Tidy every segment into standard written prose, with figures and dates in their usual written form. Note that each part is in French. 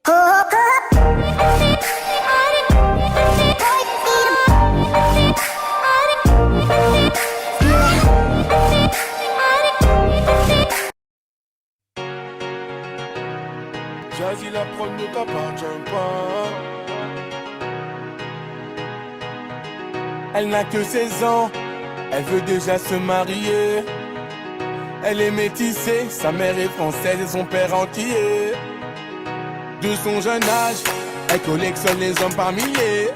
Jazzy, la prod ne t'appartient pas. Elle n'a que 16 ans, elle veut déjà se marier. Elle est métissée, sa mère est française et son père antillais. De son jeune âge, elle collectionne les hommes par milliers.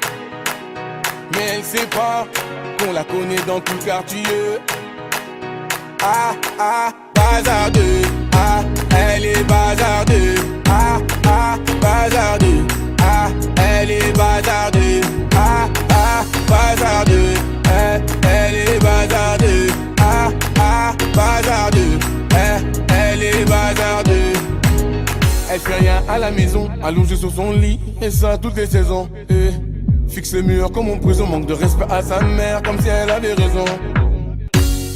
Mais elle sait pas qu'on la connaît dans tout le quartier. Ah ah, bazardeux. Ah, elle est bazardeux. Ah ah, bazardeux. Ah, elle est bazardeux. Ah ah, bazardeux. Elle est bazardeux. Ah ah, bazardeux. Elle est bazardeux. Elle fait rien à la maison, allongée sur son lit, et ça toutes les saisons. Fixe le mur comme en prison, manque de respect à sa mère, comme si elle avait raison.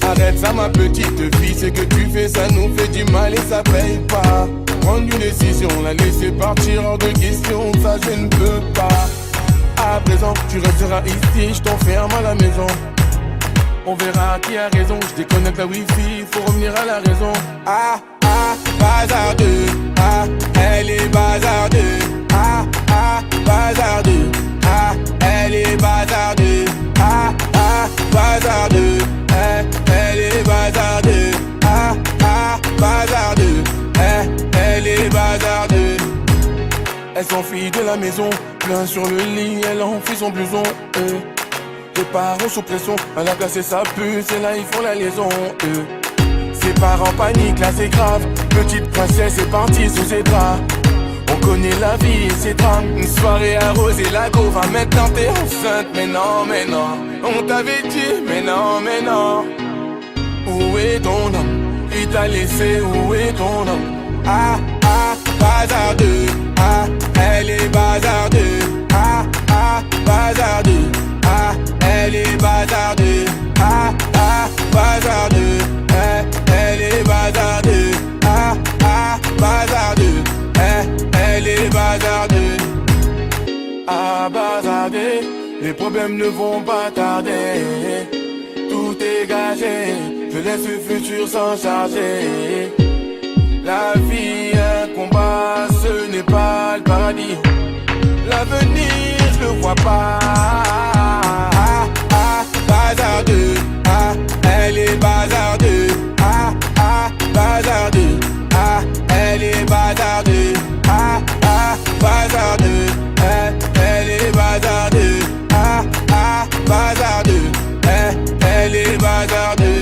Arrête ça ma petite fille, c'est que tu fais, ça nous fait du mal et ça paye pas. Prendre une décision, la laisser partir hors de question, ça je ne peux pas. À présent, tu resteras ici, je t'enferme à la maison. On verra qui a raison, je déconnecte la wifi, faut revenir à la raison. Ah ah, bazardeux. Ah, elle est bazardeux. Ah ah, bazardeux. Ah, elle est bazardeux. Ah ah, bazardeux. Elle est bazardeux. Ah ah, bazardeux. Elle est bazardeux. Elle s'enfuit de la maison, plein sur le lit, elle enfuit son blouson. Les parents sous pression, elle a placé sa puce et là ils font la liaison. Ses parents paniquent, là c'est grave. Petite princesse est partie sous ses draps. On connaît la vie et ses drames. Une soirée arrosée, la go va maintenant t'es enceinte. Mais non, mais non, on t'avait dit, mais non, mais non. Où est ton homme? Il t'a laissé, où est ton homme? Ah ah, bazardeux. Ah, elle est bazardeux. Ah ah, bazardeux. Ah, elle est bazardeux. Ah ah, bazardeux. Elle est bazardeux. Ah ah, bazardeux. Elle est bazardeux. Ah, bazardeux. Les problèmes ne vont pas tarder. Tout est gagé. Je laisse le futur s'en charger. La vie, un combat, ce n'est pas le paradis. L'avenir, je le vois pas. Ah ah, bazardeux. Ah, elle est bazardeux. Ah ah, bazardeux. Ah, elle est bazardeux. Ah ah, bazardeux. Elle est bazardeux. Ah ah, bazardeux. Elle est bazardeux.